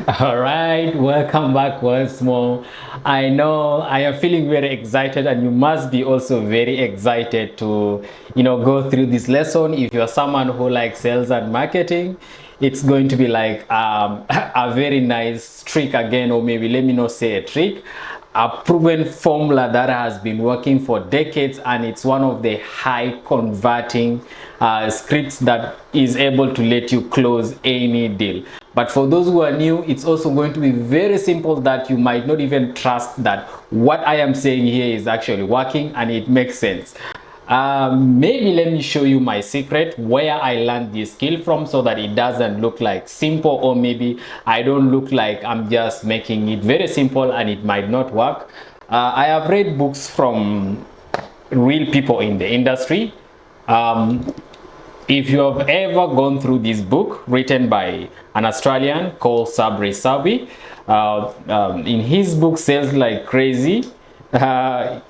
All right, welcome back once more. I know I am feeling very excited, and you must be also very excited to, go through this lesson. If you're someone who likes sales and marketing, it's going to be like a very nice trick again, or maybe let me not say a trick, a proven formula that has been working for decades, and it's one of the high converting scripts that is able to let you close any deal. But for those who are new, it's also going to be very simple that you might not even trust that what I am saying here is actually working and it makes sense. Maybe let me show you my secret where I learned this skill from, so that it doesn't look like simple, or maybe I don't look like I'm just making it very simple and it might not work. I have read books from real people in the industry. If you have ever gone through this book written by an Australian called Sabri Sabi, in his book Sales Like Crazy, I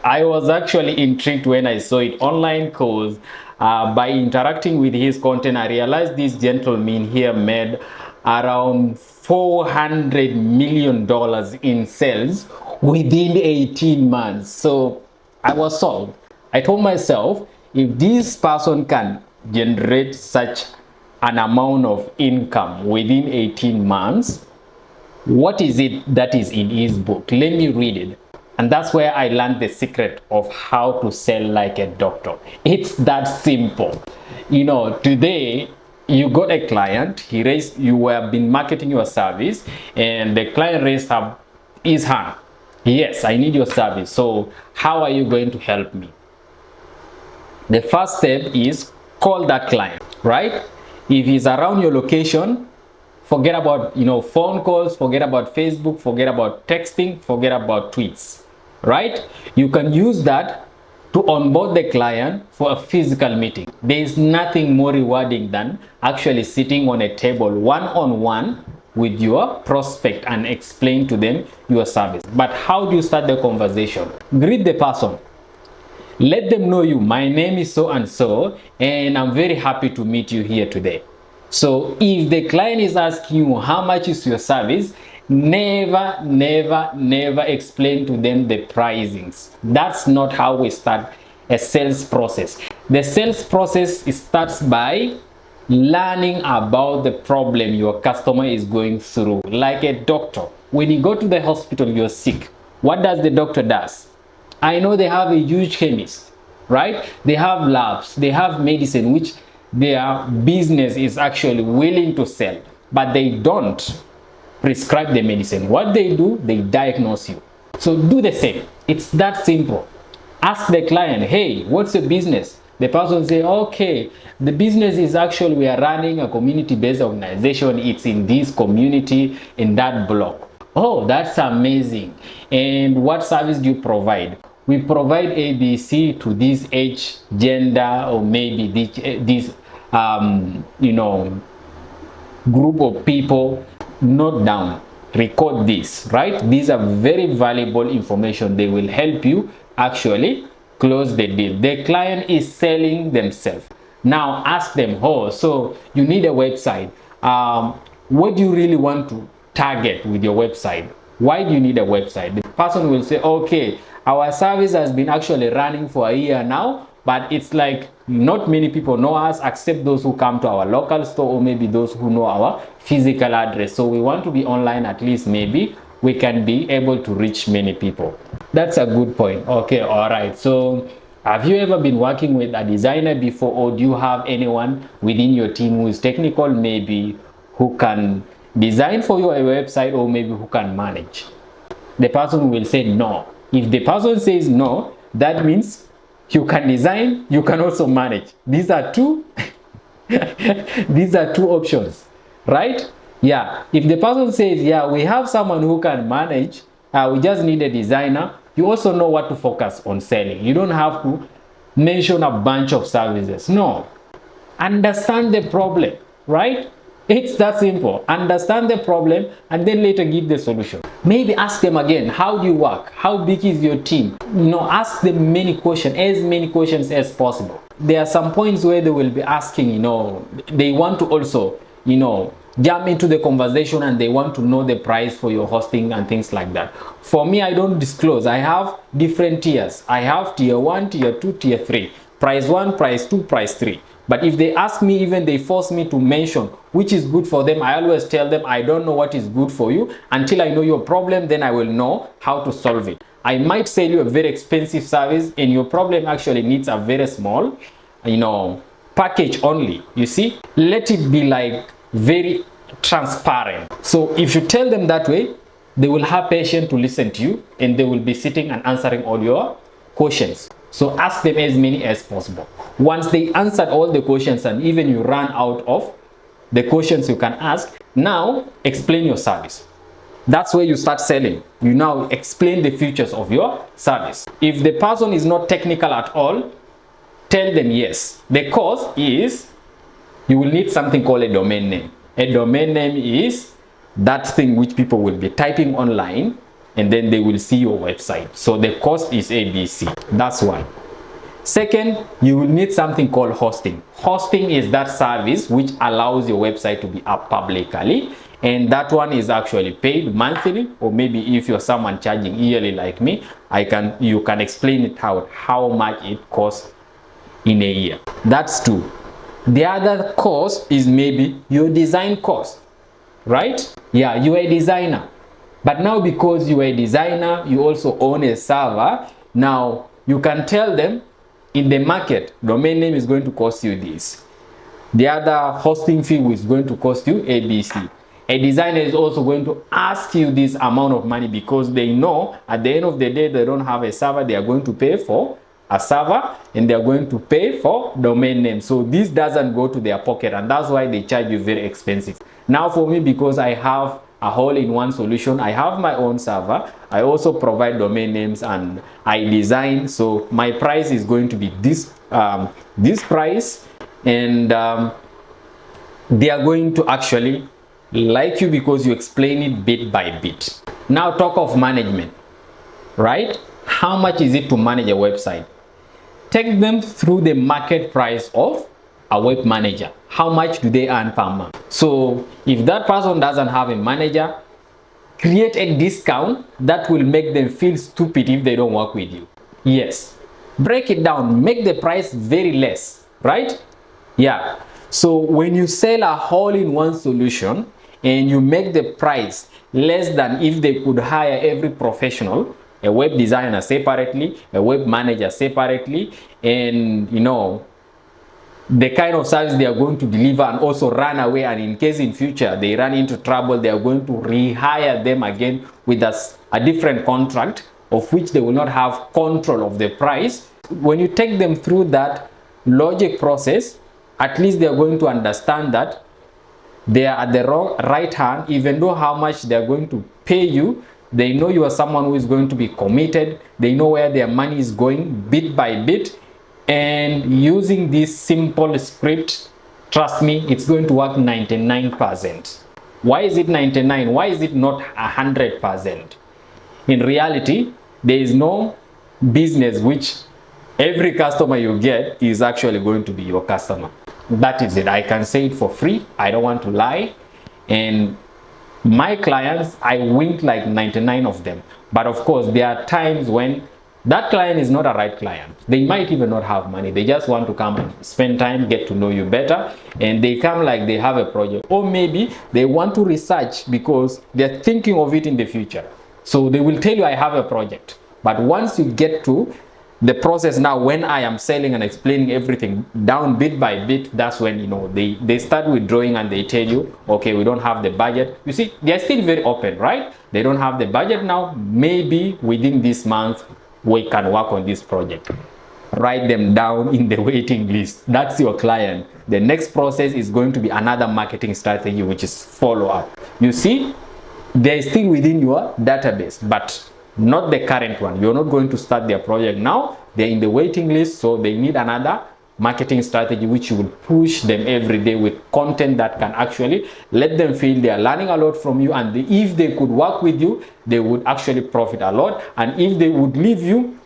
was actually intrigued when I saw it online, because by interacting with his content, I realized this gentleman here made around $400 million in sales within 18 months. So I was sold. I told myself, if this person can generate such an amount of income within 18 months, what is it that is in his book? Let me read it. And that's where I learned the secret of how to sell like a doctor. It's that simple. Today you got a client, you have been marketing your service, and the client raised up his hand. Yes, I need your service. So how are you going to help me? The first step is call that client, right? If he's around your location, forget about phone calls, forget about Facebook, forget about texting, forget about tweets, right? You can use that to onboard the client for a physical meeting. There is nothing more rewarding than actually sitting on a table one-on-one with your prospect and explain to them your service. But how do you start the conversation? Greet the person. Let them know you. My name is so and so, and I'm very happy to meet you here today. So if the client is asking you how much is your service, never explain to them the pricings. That's not how we start a sales process. The sales process starts by learning about the problem your customer is going through. Like a doctor, when you go to the hospital, you're sick. What does the doctor does? I know they have a huge chemist, right? They have labs, they have medicine, which their business is actually willing to sell, but they don't prescribe the medicine. What they do, they diagnose you. So do the same. It's that simple. Ask the client, hey, what's your business? The person say, okay, the business is actually, we are running a community-based organization. It's in this community, in that block. Oh, that's amazing. And what service do you provide? We provide ABC to this age, gender, or maybe this group of people. Note down, record this, right? These are very valuable information. They will help you actually close the deal. The client is selling themselves. Now ask them, oh, so you need a website. What do you really want to target with your website? Why do you need a website? The person will say, okay, our service has been actually running for a year now, but it's like not many people know us except those who come to our local store, or maybe those who know our physical address. So we want to be online, at least maybe we can be able to reach many people. That's a good point. Okay, all right. So have you ever been working with a designer before, or do you have anyone within your team who is technical, maybe who can design for you a website, or maybe who can manage? The person will say no. If the person says no, that means you can design, you can also manage. These are two these are two options, right? Yeah, if the person says, yeah, we have someone who can manage, we just need a designer, you also know what to focus on selling. You don't have to mention a bunch of services. No, understand the problem, right? It's that simple. Understand the problem and then later give the solution. Maybe ask them again, how do you work? How big is your team? Ask them many questions as possible. There are some points where they will be asking, they want to also, jump into the conversation and they want to know the price for your hosting and things like that. For me, I don't disclose. I have different tiers. I have tier 1, tier 2, tier 3. Price 1, price 2, price 3. But if they ask me, even they force me to mention which is good for them, I always tell them I don't know what is good for you. Until I know your problem, then I will know how to solve it. I might sell you a very expensive service and your problem actually needs a very small, package only. You see, let it be like very transparent. So if you tell them that way, they will have patience to listen to you and they will be sitting and answering all your questions. So ask them as many as possible. Once they answered all the questions and even you run out of the questions you can ask, now explain your service. That's where you start selling. You now explain the features of your service. If the person is not technical at all, tell them yes. The cost is you will need something called a domain name. A domain name is that thing which people will be typing online and then they will see your website. So the cost is ABC. That's one. Second, you will need something called hosting. Hosting is that service which allows your website to be up publicly, and that one is actually paid monthly, or maybe if you're someone charging yearly like me, you can explain it out how much it costs in a year. That's two. The other cost is maybe your design cost, right? Yeah, you are a designer, but now because you are a designer, you also own a server. Now you can tell them in the market, domain name is going to cost you this. The other hosting fee is going to cost you ABC. A designer is also going to ask you this amount of money because they know at the end of the day, they don't have a server. They are going to pay for a server and they are going to pay for domain name. So this doesn't go to their pocket, and that's why they charge you very expensive. Now for me, because I have a all-in-one solution, I have my own server, I also provide domain names and I design, so my price is going to be this price, and they are going to actually like you because you explain it bit by bit. Now talk of management, right? How much is it to manage a website? Take them through the market price of a web manager. How much do they earn per month? So if that person doesn't have a manager, create a discount that will make them feel stupid if they don't work with you. Yes, break it down, make the price very less, right? Yeah. So when you sell a all-in-one solution and you make the price less than if they could hire every professional, a web designer separately, a web manager separately, and the kind of service they are going to deliver, and also run away, and in case in future they run into trouble, they are going to rehire them again with a different contract of which they will not have control of the price. When you take them through that logic process, at least they are going to understand that they are at the right hand. Even though how much they are going to pay you, they know you are someone who is going to be committed. They know where their money is going bit by bit. And using this simple script, trust me, it's going to work 99%. Why is it 99? Why is it not 100%? In reality, there is no business which every customer you get is actually going to be your customer. That is it. I can say it for free. I don't want to lie. And my clients, I wink like 99 of them. But of course, there are times when that client is not a right client. They might even not have money. They just want to come and spend time, get to know you better, and they come like they have a project. Or maybe they want to research because they're thinking of it in the future. So they will tell you, I have a project. But once you get to the process now, when I am selling and explaining everything down bit by bit, that's when they start withdrawing and they tell you, okay, we don't have the budget. You see, they're still very open, right? They don't have the budget now. Maybe within this month we can work on this project. Write them down in the waiting list. That's your client. The next process is going to be another marketing strategy, which is follow up. You see, they're still within your database, but not the current one. You're not going to start their project now. They're in the waiting list, so they need another marketing strategy which you will push them every day with content that can actually let them feel they are learning a lot from you, and if they could work with you, they would actually profit a lot. And if they would leave you,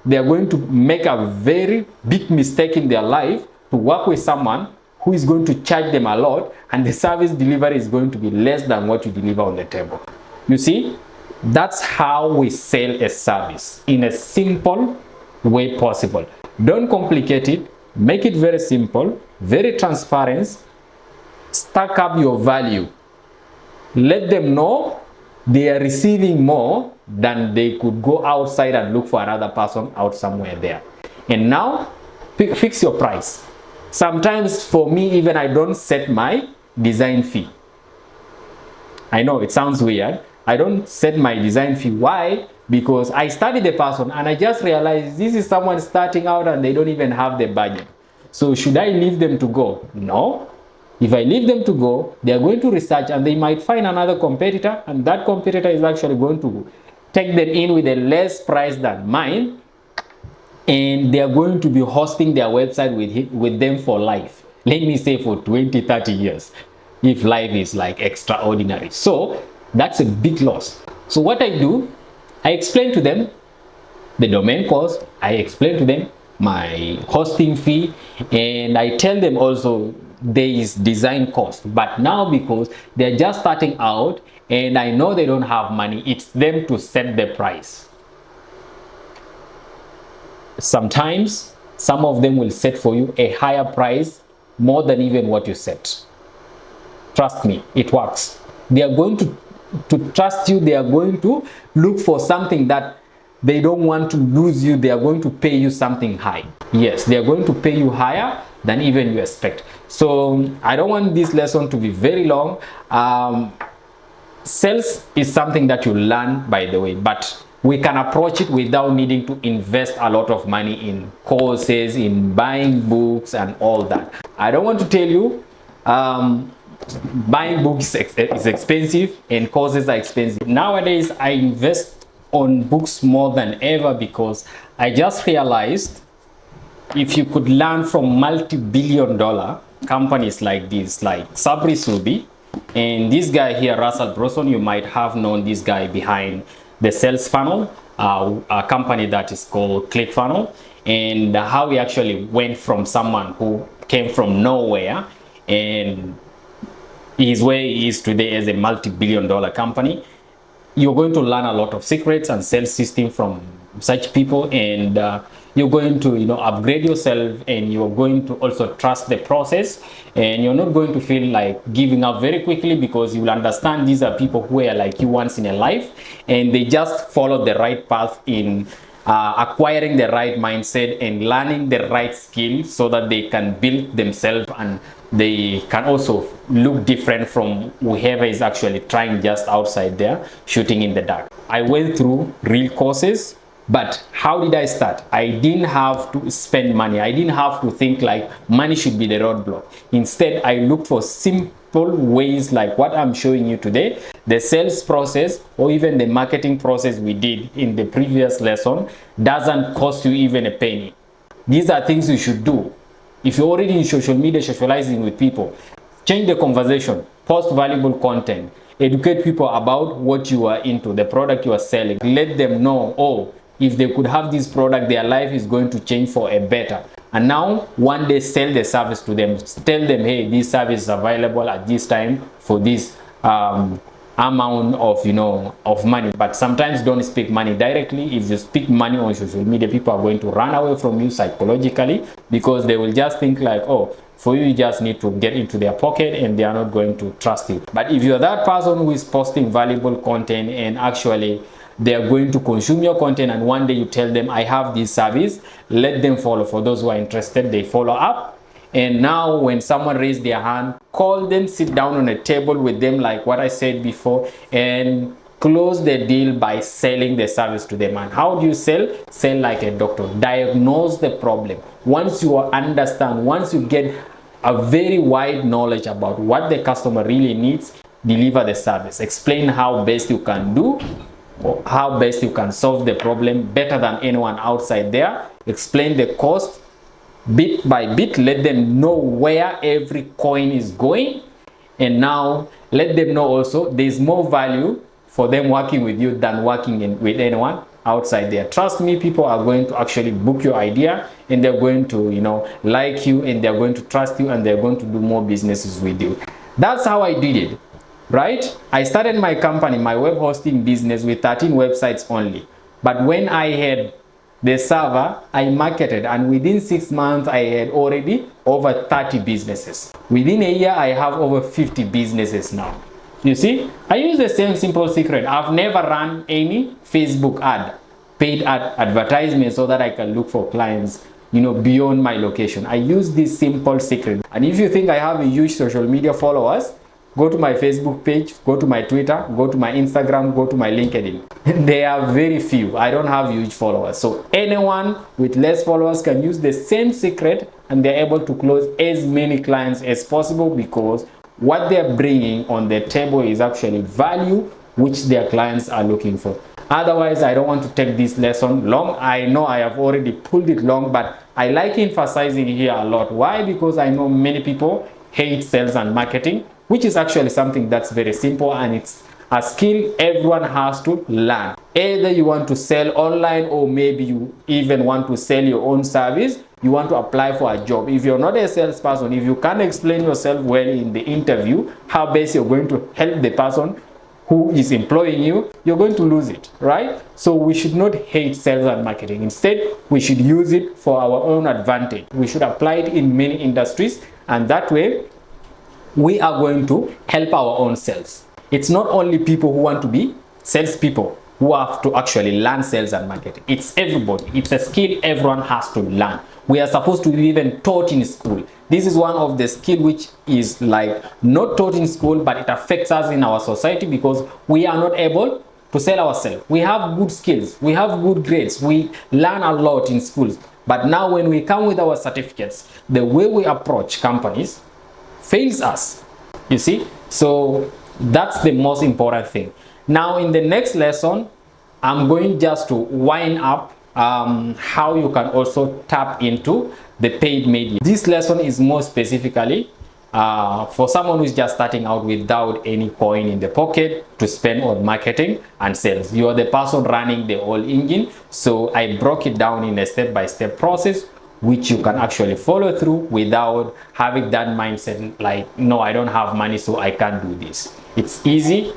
they are going to make a very big mistake in their life to work with someone who is going to charge them a lot, and the service delivery is going to be less than what you deliver on the table. You see, that's how we sell a service in a simple way possible. Don't complicate it. Make it very simple, very transparent. Stack up your value. Let them know they are receiving more than they could go outside and look for another person out somewhere there. And now, fix your price. Sometimes for me, even I don't set my design fee. I know it sounds weird. I don't set my design fee. Why? Because I studied the person and I just realized this is someone starting out and they don't even have the budget. So should I leave them to go? No. If I leave them to go, they are going to research and they might find another competitor, and that competitor is actually going to take them in with a less price than mine, and they are going to be hosting their website with them for life. Let me say for 20-30 years, if life is like extraordinary. So that's a big loss. So what I do, I explain to them the domain cost, I explain to them my hosting fee, and I tell them also there is design cost. But now, because they're just starting out and I know they don't have money, it's them to set the price. Sometimes some of them will set for you a higher price, more than even what you set. Trust me, it works. They are going to trust you. They are going to look for something that they don't want to lose you. They are going to pay you something high. Yes, they are going to pay you higher than even you expect. So I don't want this lesson to be very long. Sales is something that you learn, by the way, but we can approach it without needing to invest a lot of money in courses, in buying books and all that. I don't want to tell you buying books is expensive and courses are expensive. Nowadays, I invest on books more than ever because I just realized if you could learn from multi-billion-dollar companies like this, like Sabri Subi, and this guy here, Russell Brunson, you might have known this guy behind the Sales Funnel, a company that is called ClickFunnels, and how he actually went from someone who came from nowhere and his way he is today as a multi-billion-dollar company. You're going to learn a lot of secrets and sales system from such people, and you're going to upgrade yourself, and you're going to also trust the process, and you're not going to feel like giving up very quickly, because you will understand these are people who are like you once in a life, and they just follow the right path in acquiring the right mindset and learning the right skill so that they can build themselves and they can also look different from whoever is actually trying just outside there shooting in the dark. I went through real courses, but how did I start? I didn't have to spend money. I didn't have to think like money should be the roadblock. Instead, I looked for simple ways like what I'm showing you today. The sales process or even the marketing process we did in the previous lesson doesn't cost you even a penny. These are things you should do. If you're already in social media socializing with people, change the conversation, post valuable content, educate people about what you are into, the product you are selling. Let them know, oh, if they could have this product, their life is going to change for a better. And now, one day, sell the service to them. Tell them, hey, this service is available at this time for this amount of money. But sometimes don't speak money directly. If you speak money on social media, people are going to run away from you psychologically, because they will just think like, oh, for you just need to get into their pocket, and they are not going to trust you. But if you're that person who is posting valuable content and actually they are going to consume your content, and one day you tell them, I have this service, let them follow. For those who are interested, they follow up. And now when someone raises their hand, call them, sit down on a table with them like what I said before, and close the deal by selling the service to them. And how do you sell? Sell like a doctor. Diagnose the problem. Once you understand, once you get a very wide knowledge about what the customer really needs, deliver the service. Explain how best you can do, or how best you can solve the problem better than anyone outside there. Explain the cost bit by bit. Let them know where every coin is going, and now let them know also there's more value for them working with you than working with anyone outside there. Trust me, people are going to actually book your idea, and they're going to, you know, like you, and they're going to trust you, and they're going to do more businesses with you. That's how I did it, right? I started my company, my web hosting business, with 13 websites only. But when I had the server, I marketed, and within 6 months I had already over 30 businesses. Within a year I have over 50 businesses now. You see, I use the same simple secret. I've never run any Facebook ad, paid ad advertisement, so that I can look for clients, you know, beyond my location. I use this simple secret. And if you think I have a huge social media followers, go to my Facebook page, go to my Twitter, go to my Instagram, go to my LinkedIn. They are very few. I don't have huge followers. So anyone with less followers can use the same secret, and they're able to close as many clients as possible, because what they're bringing on the table is actually value which their clients are looking for. Otherwise, I don't want to take this lesson long. I know I have already pulled it long, but I like emphasizing here a lot. Why? Because I know many people hate sales and marketing, which is actually something that's very simple, and it's a skill everyone has to learn. Either you want to sell online, or maybe you even want to sell your own service, you want to apply for a job. If you're not a salesperson, if you can't explain yourself well in the interview, how best you're going to help the person who is employing you, you're going to lose it, right? So we should not hate sales and marketing. Instead, we should use it for our own advantage. We should apply it in many industries, and that way we are going to help our own selves. It's not only people who want to be salespeople who have to actually learn sales and marketing. It's everybody. It's a skill everyone has to learn. We are supposed to be even taught in school. This is one of the skills which is like not taught in school, but it affects us in our society, because we are not able to sell ourselves. We have good skills, we have good grades, we learn a lot in schools, but now when we come with our certificates, the way we approach companies fails us, you see. So that's the most important thing. Now in the next lesson, I'm going just to wind up how you can also tap into the paid media. This lesson is more specifically for someone who's just starting out without any coin in the pocket to spend on marketing and sales. You are the person running the whole engine, so I broke it down in a step-by-step process which you can actually follow through without having that mindset like, no, I don't have money, so I can't do this. It's easy.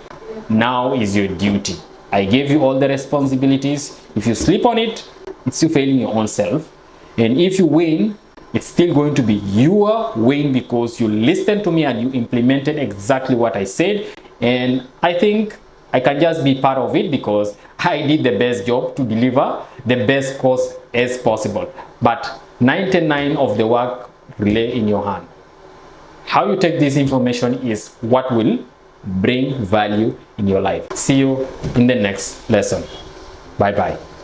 Now is your duty. I gave you all the responsibilities. If you sleep on it, it's you failing your own self. And if you win, it's still going to be your win, because you listened to me and you implemented exactly what I said. And I think I can just be part of it because I did the best job to deliver the best course as possible. But 99% of the work lay in your hand. How you take this information is what will bring value in your life. See you in the next lesson. Bye bye.